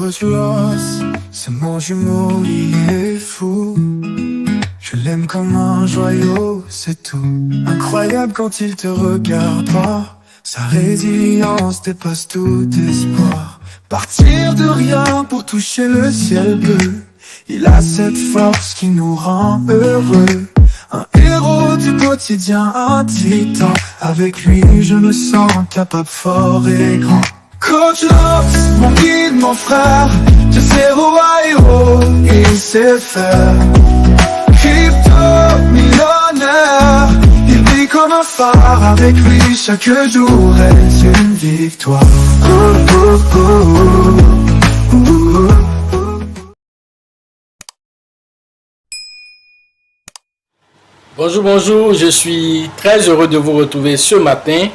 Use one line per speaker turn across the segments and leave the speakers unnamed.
Virtuose, c'est mon jumeau, il est fou. Je l'aime comme un joyau, c'est tout. Incroyable quand il te regarde pas. Sa résilience dépasse tout espoir. Partir de rien pour toucher le ciel bleu. Il a cette force qui nous rend heureux. Un héros du quotidien, un titan. Avec lui je me sens capable, fort et grand. Coach Love, mon guide, mon frère. De zéro à héros, il sait faire. Crypto millionnaire, il brille comme un phare. Avec lui chaque jour est une victoire.
Bonjour, je suis très heureux de vous retrouver ce matin,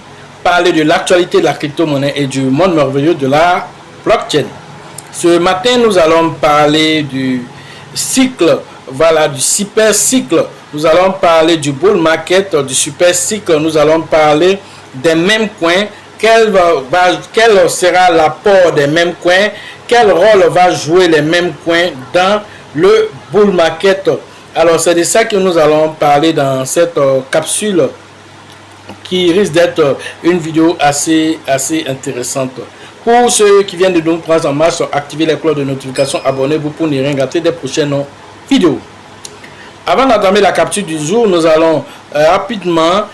parler de l'actualité de la crypto-monnaie et du monde merveilleux de la blockchain. Ce matin, nous allons parler du cycle, du super cycle. Nous allons parler du bull market, du super cycle. Nous allons parler des mêmes coins. Quel sera l'apport des mêmes coins? Quel rôle va jouer les mêmes coins dans le bull market? Alors, c'est de ça que nous allons parler dans cette capsule qui risque d'être une vidéo assez intéressante. Pour ceux qui viennent de nous prendre en marche, activez les cloches de notification, abonnez-vous pour ne rien rater des prochaines vidéos. Avant d'entamer la capsule du jour, nous allons rapidement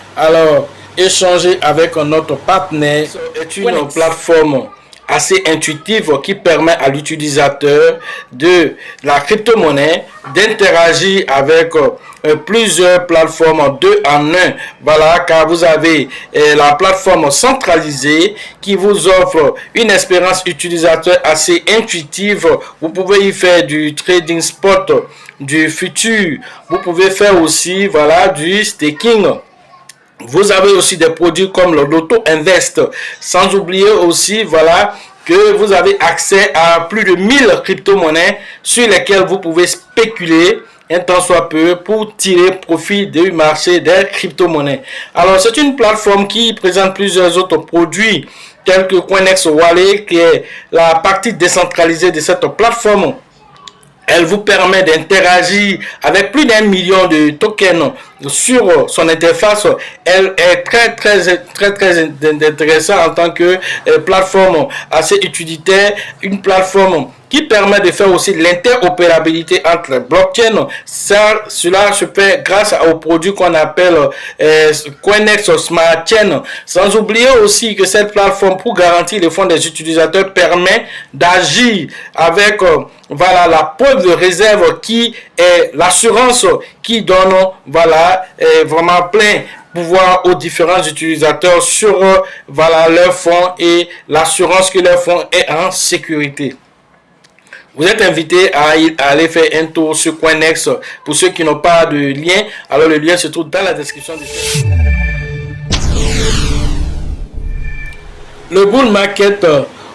échanger avec notre partenaire. C'est une plateforme assez intuitive qui permet à l'utilisateur de la crypto-monnaie d'interagir avec plusieurs plateformes 2 en 1. Car vous avez la plateforme centralisée qui vous offre une expérience utilisateur assez intuitive. Vous pouvez y faire du trading spot, du futur. Vous pouvez faire aussi du staking. Vous avez aussi des produits comme le Loto Invest. Sans oublier aussi que vous avez accès à plus de 1000 crypto-monnaies sur lesquelles vous pouvez spéculer un temps soit peu pour tirer profit du marché des crypto-monnaies. Alors, c'est une plateforme qui présente plusieurs autres produits tels que Coinex Wallet, qui est la partie décentralisée de cette plateforme. Elle vous permet d'interagir avec plus d'1 million de tokens sur son interface. Elle est très intéressante en tant que plateforme assez utilitaire, une plateforme qui permet de faire aussi l'interopérabilité entre les blockchains. Cela se fait grâce aux produits qu'on appelle Coinex Smart Chain. Sans oublier aussi que cette plateforme, pour garantir les fonds des utilisateurs, permet d'agir avec la preuve de réserve qui est l'assurance qui donne vraiment plein pouvoir aux différents utilisateurs sur leurs fonds et l'assurance que leur fonds est en sécurité. Vous êtes invité à aller faire un tour sur Coinex. Pour ceux qui n'ont pas de lien, alors le lien se trouve dans la description de cette vidéo. Le bull market,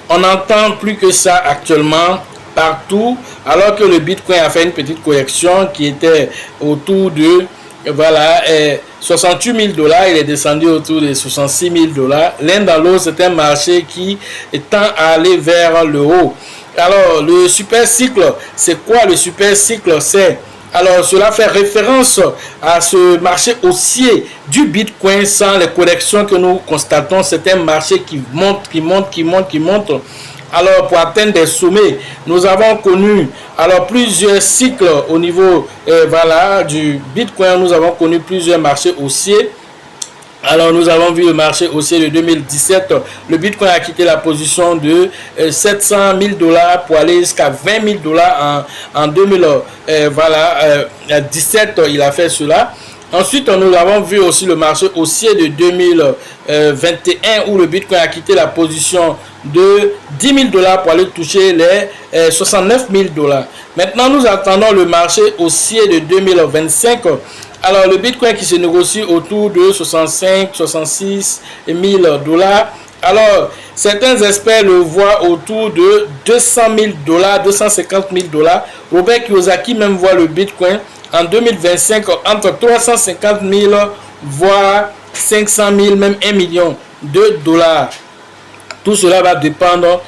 on n'entend plus que ça actuellement partout, alors que le Bitcoin a fait une petite correction qui était autour de 68 000 $. Il est descendu autour de 66 000 $. L'un dans l'autre, c'est un marché qui tend à aller vers le haut. Alors, le super cycle, c'est quoi le super cycle? Cela fait référence à ce marché haussier du Bitcoin sans les corrections que nous constatons. C'est un marché qui monte. Alors, pour atteindre des sommets, nous avons connu plusieurs cycles au niveau du Bitcoin. Nous avons connu plusieurs marchés haussiers. Alors, nous avons vu le marché haussier de 2017. Le Bitcoin a quitté la position de 700 000 $ pour aller jusqu'à 20 000 $ en 2017. Il a fait cela. Ensuite, nous avons vu aussi le marché haussier de 2021 où le Bitcoin a quitté la position de 10 000 $ pour aller toucher les 69 000 $. Maintenant, nous attendons le marché haussier de 2025. Alors, le Bitcoin qui se négocie autour de 65-66 000 $. Alors, certains experts le voient autour de 200 000 $, 250 000 $. Robert Kiyosaki même voit le Bitcoin en 2025 entre 350 000 voire 500 000, même 1 million de $. Tout cela va dépendre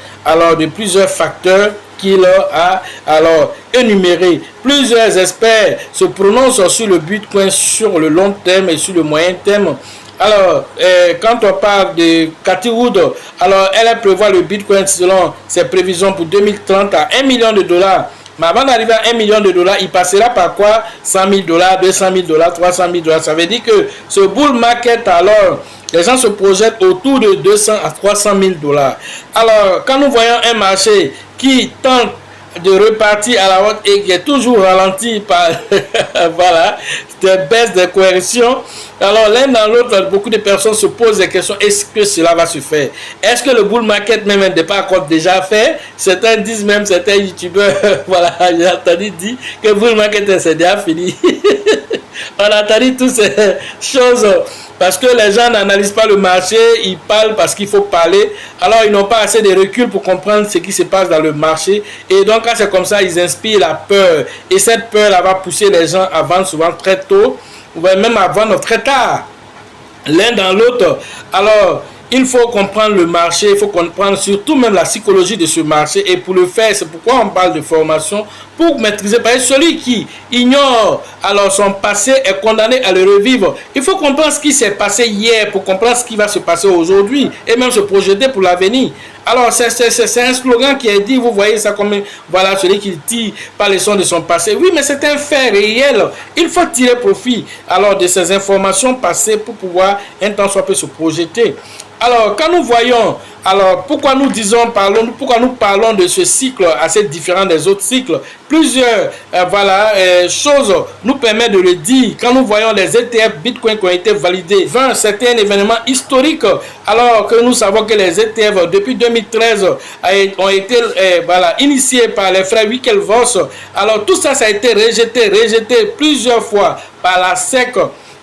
de plusieurs facteurs qu'il a alors énuméré. Plusieurs experts se prononcent sur le Bitcoin sur le long terme et sur le moyen terme. Alors, quand on parle de Cathy Wood, alors elle prévoit le Bitcoin selon ses prévisions pour 2030 à $1 million. Mais avant d'arriver à $1 million, il passera par quoi? $100 000, $200 000, $300 000. Ça veut dire que ce bull market, alors, les gens se projettent autour de 200 à 300 000 $. Alors, quand nous voyons un marché qui tente de repartir à la haute et qui est toujours ralenti par voilà, des baisses de coercition, alors l'un dans l'autre, beaucoup de personnes se posent des questions. Est-ce que cela va se faire? Est-ce que le bull market même n'est pas encore déjà fait? Certains disent même, certains youtubeurs, voilà, j'ai entendu dire que le bull market c'est déjà fini. On a entendu toutes ces choses parce que les gens n'analysent pas le marché, ils parlent parce qu'il faut parler. Alors ils n'ont pas assez de recul pour comprendre ce qui se passe dans le marché. Et donc quand c'est comme ça, ils inspirent la peur. Et cette peur-là va pousser les gens à vendre souvent très tôt, ou même à vendre très tard, l'un dans l'autre. Alors il faut comprendre le marché, il faut comprendre surtout même la psychologie de ce marché. Et pour le faire, c'est pourquoi on parle de formation, pour maîtriser. Parce que celui qui ignore alors son passé est condamné à le revivre. Il faut comprendre ce qui s'est passé hier pour comprendre ce qui va se passer aujourd'hui et même se projeter pour l'avenir. Alors c'est un slogan qui est dit, vous voyez ça comme voilà, celui qui tire par les sons de son passé. Oui, mais c'est un fait réel. Il faut tirer profit alors de ces informations passées pour pouvoir un temps soit peu se projeter. Alors, quand nous voyons, alors pourquoi nous parlons de ce cycle assez différent des autres cycles, plusieurs choses nous permettent de le dire. Quand nous voyons les ETF Bitcoin qui ont été validés, 20, c'était un événement historique, alors que nous savons que les ETF depuis 2013 ont été initiés par les frères Winklevoss. Alors tout ça, ça a été rejeté plusieurs fois par la SEC.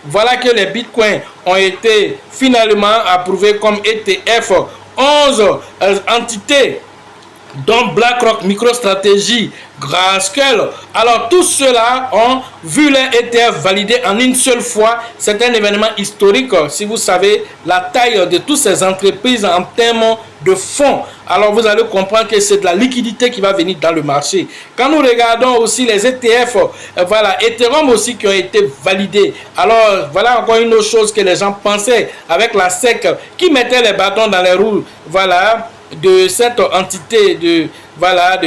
Voilà que les bitcoins ont été finalement approuvés comme ETF. 11 entités dont BlackRock, MicroStrategy, Grayscale. Alors tous ceux-là ont vu leur ETF validé en une seule fois. C'est un événement historique. Si vous savez la taille de toutes ces entreprises en termes de fonds, alors vous allez comprendre que c'est de la liquidité qui va venir dans le marché. Quand nous regardons aussi les ETF, Ethereum aussi qui ont été validés. Alors voilà encore une autre chose que les gens pensaient avec la SEC qui mettait les bâtons dans les roues. Voilà, de cette entité de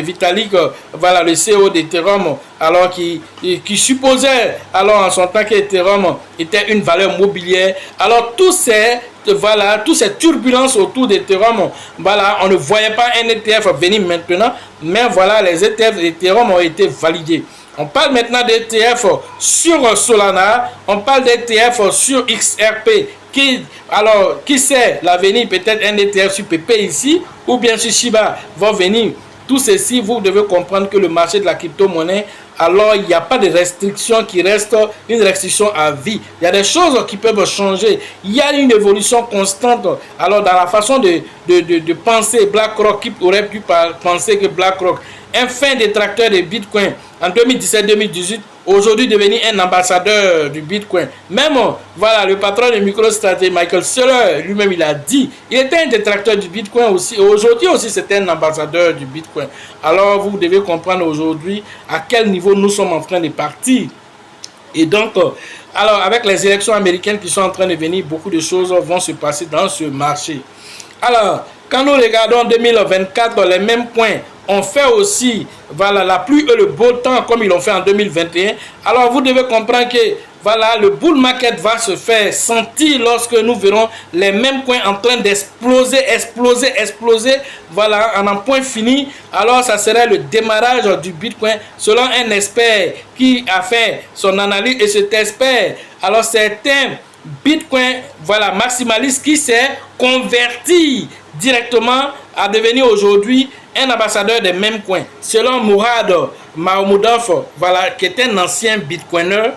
Vitalik, le CEO d'Ethereum, alors qui supposait alors en son temps qu'Ethereum était une valeur mobilière. Alors toutes ces turbulences autour d'Ethereum, on ne voyait pas un ETF venir maintenant, mais voilà, les ETF d'Ethereum ont été validés. On parle maintenant d'ETF sur Solana, on parle d'ETF sur XRP. Qui sait l'avenir, peut-être un ETF sur PP ici, ou bien sur Shiba va venir. Tout ceci, vous devez comprendre que le marché de la crypto-monnaie, alors il n'y a pas de restriction qui reste une restriction à vie. Il y a des choses qui peuvent changer. Il y a une évolution constante. Alors dans la façon de penser, BlackRock, qui aurait pu penser que BlackRock, un fin détracteur de Bitcoin en 2017-2018, aujourd'hui devenu un ambassadeur du Bitcoin. Même le patron de MicroStrategy, Michael Saylor, lui-même il a dit, il était un détracteur du Bitcoin aussi. Aujourd'hui aussi c'est un ambassadeur du Bitcoin. Alors vous devez comprendre aujourd'hui à quel niveau nous sommes en train de partir. Et donc, alors avec les élections américaines qui sont en train de venir, beaucoup de choses vont se passer dans ce marché. Alors, quand nous regardons 2024, les mêmes points, on fait aussi la pluie et le beau temps comme ils l'ont fait en 2021. Alors vous devez comprendre que le bull market va se faire sentir lorsque nous verrons les mêmes coins en train d'exploser, en un point fini. Alors ça serait le démarrage du Bitcoin selon un expert qui a fait son analyse. Et cet expert, alors c'est un Bitcoin maximaliste qui s'est converti directement à devenir aujourd'hui un ambassadeur des mêmes coins. Selon Mourad Mahmoudov, qui est un ancien bitcoiner,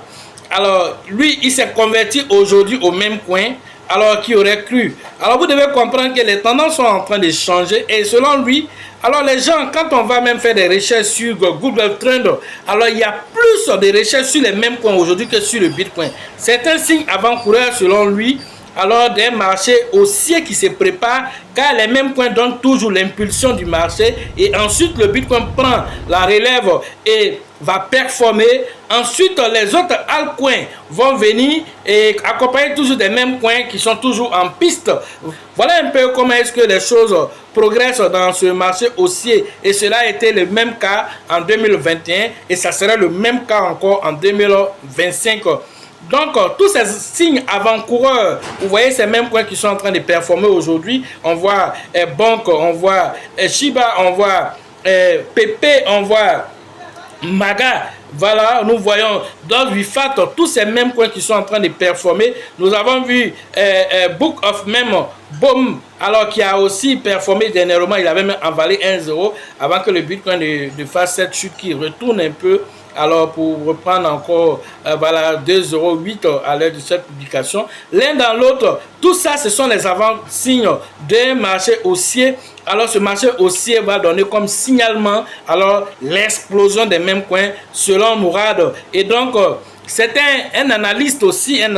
alors lui il s'est converti aujourd'hui au même coin. Alors qui aurait cru? Alors vous devez comprendre que les tendances sont en train de changer et selon lui, alors les gens, quand on va même faire des recherches sur Google Trend, alors il y a plus de recherches sur les mêmes coins aujourd'hui que sur le Bitcoin. C'est un signe avant-coureur selon lui. alors des marchés haussiers qui se préparent, car les mêmes coins donnent toujours l'impulsion du marché, et ensuite le Bitcoin prend la relève et va performer. Ensuite, les autres altcoins vont venir et accompagner toujours des mêmes coins qui sont toujours en piste. Voilà un peu comment est-ce que les choses progressent dans ce marché haussier, et cela a été le même cas en 2021 et ça sera le même cas encore en 2025. Donc, tous ces signes avant-coureurs, vous voyez ces mêmes coins qui sont en train de performer aujourd'hui. On voit Bonk, on voit Shiba, on voit Pepe, on voit Maga. Voilà, nous voyons dans Wifat tous ces mêmes coins qui sont en train de performer. Nous avons vu Book of Memo, Boom, alors qui a aussi performé dernièrement. Il avait même avalé 1,0 avant que le Bitcoin de fasse cette chute qui retourne un peu. Alors pour reprendre encore voilà 2,08 à l'heure de cette publication. L'un dans l'autre, tout ça ce sont les avant-signes d'un marché haussier. Alors ce marché haussier va donner comme signalement alors l'explosion des mêmes coins selon Mourad. Et donc c'est un analyste aussi, un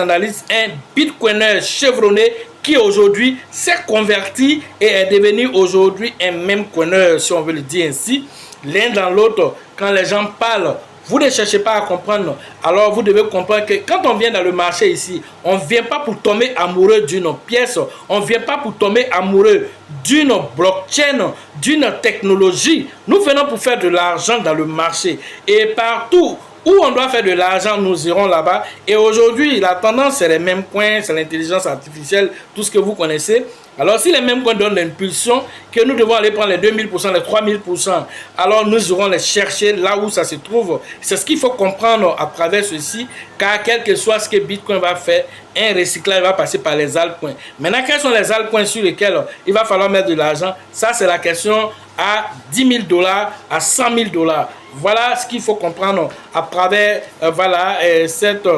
bitcoiner chevronné qui aujourd'hui s'est converti et est devenu aujourd'hui un même coineur, si on veut le dire ainsi. L'un dans l'autre, quand les gens parlent, vous ne cherchez pas à comprendre. Alors vous devez comprendre que quand on vient dans le marché ici, on ne vient pas pour tomber amoureux d'une pièce, on ne vient pas pour tomber amoureux d'une blockchain, d'une technologie. Nous venons pour faire de l'argent dans le marché. Et partout où on doit faire de l'argent, nous irons là-bas. Et aujourd'hui, la tendance, c'est les mêmes coins, c'est l'intelligence artificielle, tout ce que vous connaissez. Alors, si les mêmes coins donnent l'impulsion, que nous devons aller prendre les 2000%, les 3000%, alors nous irons les chercher là où ça se trouve. C'est ce qu'il faut comprendre à travers ceci, car quel que soit ce que Bitcoin va faire, un recyclage va passer par les altcoins. Maintenant, quels sont les altcoins sur lesquels il va falloir mettre de l'argent? Ça, c'est la question à $10 000, à $100 000. Voilà ce qu'il faut comprendre à travers voilà, cette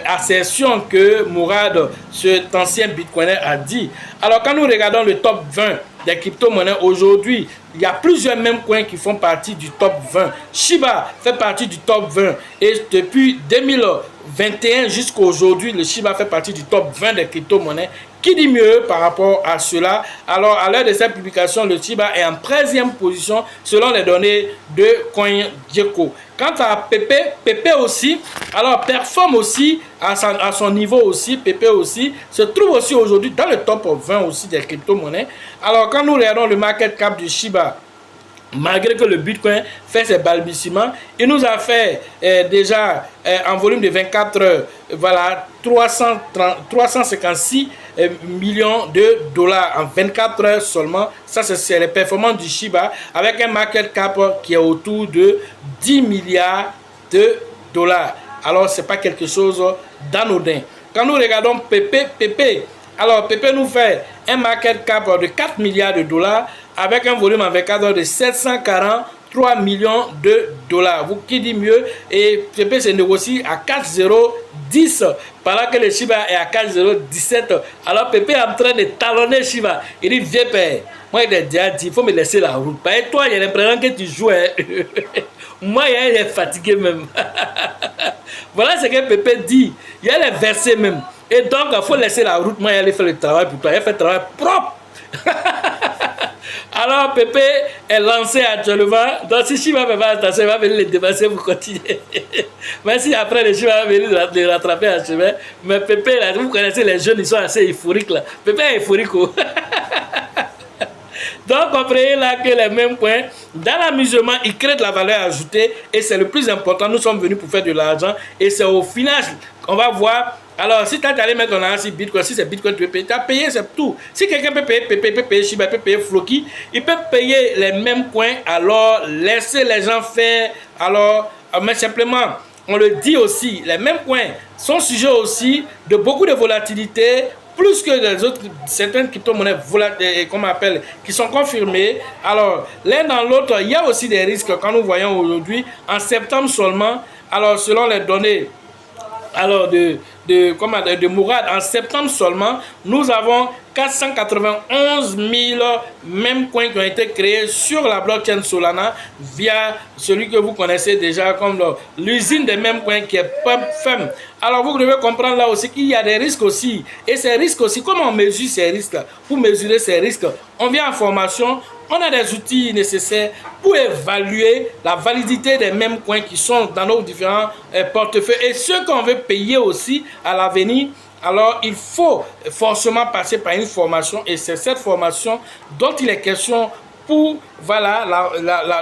assertion que Mourad, cet ancien bitcoiner, a dit. Alors quand nous regardons le top 20 des crypto-monnaies aujourd'hui, il y a plusieurs mêmes coins qui font partie du top 20. Shiba fait partie du top 20 et depuis 2021 jusqu'à aujourd'hui, le Shiba fait partie du top 20 des crypto-monnaies. Qui dit mieux par rapport à cela? Alors, à l'heure de cette publication, le Shiba est en 13e position selon les données de CoinGecko. Quant à Pepe aussi, alors performe aussi à son niveau aussi. Pepe aussi se trouve aussi aujourd'hui dans le top 20 aussi des crypto-monnaies. Alors, quand nous regardons le market cap du Shiba, malgré que le Bitcoin fait ses balbutiements, il nous a fait déjà en volume de 24 heures, voilà, 356 millions de dollars en 24 heures seulement. Ça, c'est les performances du Shiba avec un market cap qui est autour de 10 milliards de dollars. Alors, ce n'est pas quelque chose d'anodin. Quand nous regardons Pepe, alors Pepe nous fait un market cap de 4 milliards de dollars avec un volume en 24 heures de 743 millions de dollars. Vous qui dit mieux? Et Pepe se négocie à 4,010 pendant que le Shiba est à 4,017. Alors Pepe est en train de talonner Shiba. Il dit, viens père, moi il a déjà dit, il faut me laisser la route. Et toi, il y a l'impression que tu joues. Moi, il est fatigué même. Voilà ce que Pepe dit. Il y a les versets même. Et donc, il faut laisser la route. Moi, il allait faire le travail pour toi. Il fait le travail propre. Alors, Pepe est lancé actuellement. Donc, si Shiba va faire attention, il va venir les dépasser pour continuer. Même si après, le Shiba va venir les rattraper à chemin. Mais Pepe, là, vous connaissez les jeunes, ils sont assez euphoriques là. Pepe est euphorique. Donc, comprenez là que les mêmes points, dans l'amusement, ils créent de la valeur ajoutée et c'est le plus important. Nous sommes venus pour faire de l'argent et c'est au final qu'on va voir. Alors, si tu as allé mettre ton argent sur Bitcoin, si c'est Bitcoin, tu peux payer, tu as payé, c'est tout. Si quelqu'un peut payer Shiba, peut payer Floki, il peut payer les mêmes coins, alors laissez les gens faire. Alors, mais simplement, on le dit aussi, les mêmes coins sont sujets aussi de beaucoup de volatilité, plus que les autres, certaines crypto-monnaies qu'on appelle, qui sont confirmées. Alors, l'un dans l'autre, il y a aussi des risques quand nous voyons aujourd'hui, en septembre seulement, alors selon les données alors de Mourad, en septembre seulement, nous avons 491 000 mêmes coins qui ont été créés sur la blockchain Solana via celui que vous connaissez déjà comme l'usine des mêmes coins qui est PumpFem. Alors vous devez comprendre là aussi qu'il y a des risques aussi. Et ces risques aussi, comment on mesure ces risques? Pour mesurer ces risques, on vient en formation, on a des outils nécessaires pour évaluer la validité des mêmes coins qui sont dans nos différents portefeuilles et ceux qu'on veut payer aussi à l'avenir. Alors, il faut forcément passer par une formation et c'est cette formation dont il est question pour voilà,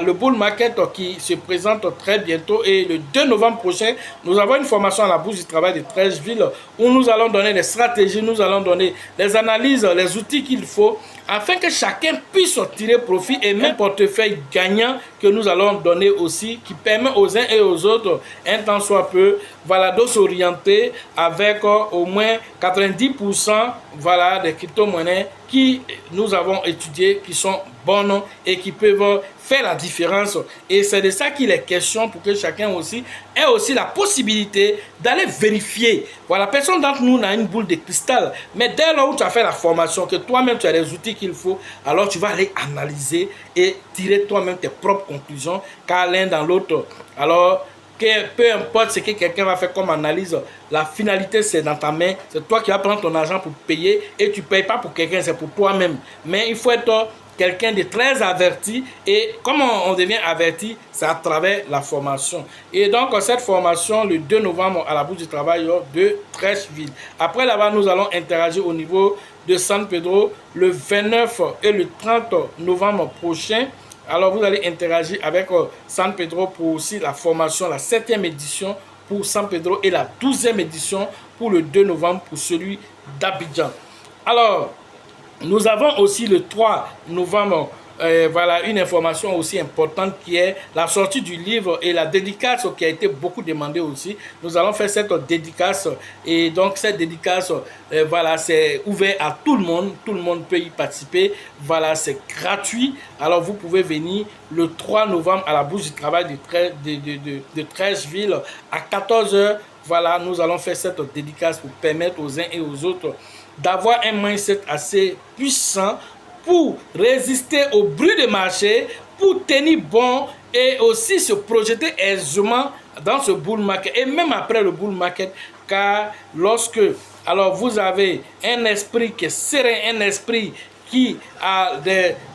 le bull market qui se présente très bientôt. Et le 2 novembre prochain, nous avons une formation à la Bourse du Travail de Treichville où nous allons donner des stratégies, nous allons donner des analyses, les outils qu'il faut afin que chacun puisse tirer profit et même portefeuille gagnant que nous allons donner aussi qui permet aux uns et aux autres, un temps soit peu, voilà, de s'orienter avec au moins 90% voilà, des crypto-monnaies qui nous avons étudiées, qui sont bonnes et qui peuvent faire la différence. Et c'est de ça qu'il est question pour que chacun aussi ait aussi la possibilité d'aller vérifier. Voilà, personne d'entre nous n'a une boule de cristal. Mais dès lors où tu as fait la formation, que toi-même tu as les outils qu'il faut, alors tu vas aller analyser et tirer toi-même tes propres conclusions, car l'un dans l'autre. Alors, peu importe ce que quelqu'un va faire comme analyse, la finalité c'est dans ta main, c'est toi qui vas prendre ton argent pour payer et tu ne payes pas pour quelqu'un, c'est pour toi-même. Mais il faut être quelqu'un de très averti et comment on devient averti, c'est à travers la formation. Et donc cette formation le 2 novembre à la Bourse du Travail de Treichville. Après là-bas, nous allons interagir au niveau de San Pedro le 29 et le 30 novembre prochain. Alors vous allez interagir avec San Pedro pour aussi la formation, la 7e édition pour San Pedro et la 12e édition pour le 2 novembre pour celui d'Abidjan. Alors, nous avons aussi le 3 novembre, voilà, une information aussi importante qui est la sortie du livre et la dédicace qui a été beaucoup demandée aussi. Nous allons faire cette dédicace et donc cette dédicace, voilà, c'est ouvert à tout le monde peut y participer. Voilà, c'est gratuit. Alors vous pouvez venir le 3 novembre à la Bourse du Travail de Treichville à 14 h. Voilà, nous allons faire cette dédicace pour permettre aux uns et aux autres d'avoir un mindset assez puissant pour résister au bruit de marché, pour tenir bon et aussi se projeter aisément dans ce bull market et même après le bull market, car lorsque alors vous avez un esprit qui est serein, un esprit qui a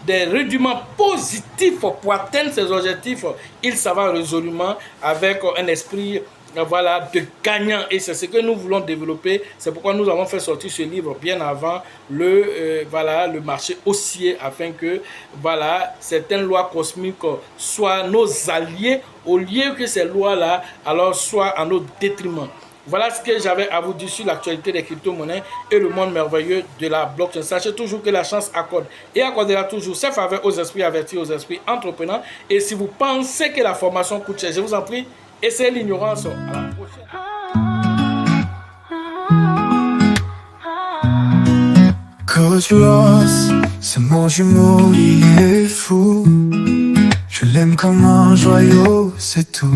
des rudiments positifs pour atteindre ses objectifs, il s'avance résolument avec un esprit voilà, de gagnant et c'est ce que nous voulons développer. C'est pourquoi nous avons fait sortir ce livre bien avant voilà, le marché haussier afin que voilà, certaines lois cosmiques soient nos alliés au lieu que ces lois-là alors soient à notre détriment. Voilà ce que j'avais à vous dire sur l'actualité des crypto-monnaies et le monde merveilleux de la blockchain. Sachez toujours que la chance accorde et accordera toujours ses faveurs aux esprits avertis, aux esprits entrepreneurs. Et si vous pensez que la formation coûte cher, je vous en prie, essayez l'ignorance. À la prochaine.
Coach Ross, c'est mon jumeau, il est fou. Je l'aime comme un joyau, c'est tout.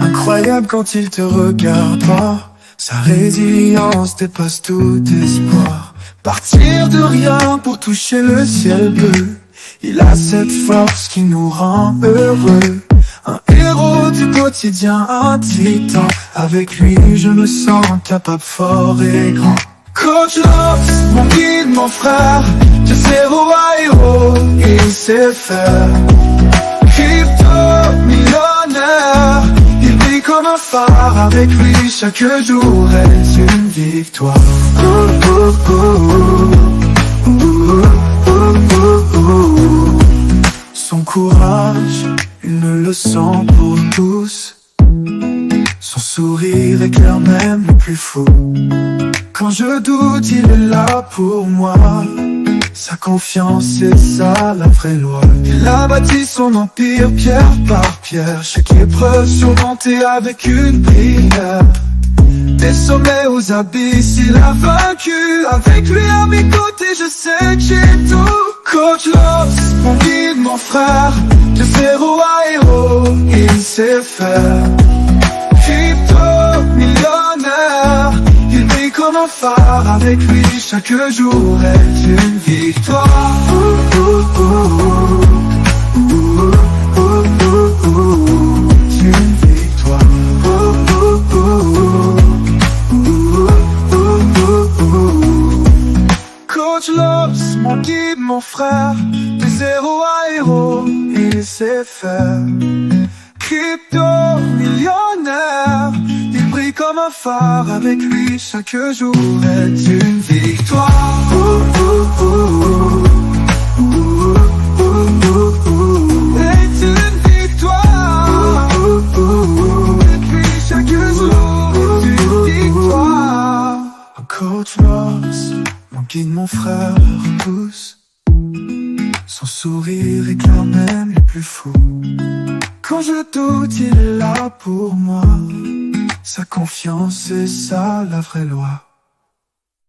Incroyable quand il te regarde pas. Sa résilience dépasse tout espoir. Partir de rien pour toucher le ciel bleu. Il a cette force qui nous rend heureux. Un héros du quotidien, un titan. Avec lui je me sens capable, fort et grand. Coach Love, mon guide, mon frère. De zéro à héros, il sait faire. Crypto millionnaire, il brille comme un phare. Avec lui chaque jour est une victoire. Son courage, une leçon pour tous. Son sourire éclaire même les plus fous. Quand je doute, il est là pour moi. Sa confiance, c'est ça la vraie loi. Il a bâti son empire pierre par pierre. Chaque épreuve surmontée avec une prière. Des sommets aux abysses, il a vaincu. Avec lui à mes côtés, je sais que j'ai tout. Coach Love, mon guide, mon frère. De zéro à héros, il sait faire. Crypto millionnaire, il brille comme un phare, avec lui chaque jour est une victoire. Une victoire. Coach Loves, mon guide, mon frère, des zéros à héros, il sait faire. Crypto millionnaire, il brille comme un phare, avec lui chaque jour est une victoire. Est une victoire. Avec lui chaque jour est une victoire. Un coach Loves, mon guide, mon frère, tous. Son sourire éclaire même les plus fous. Quand je doute, il est là pour moi. Sa confiance, c'est ça la vraie loi.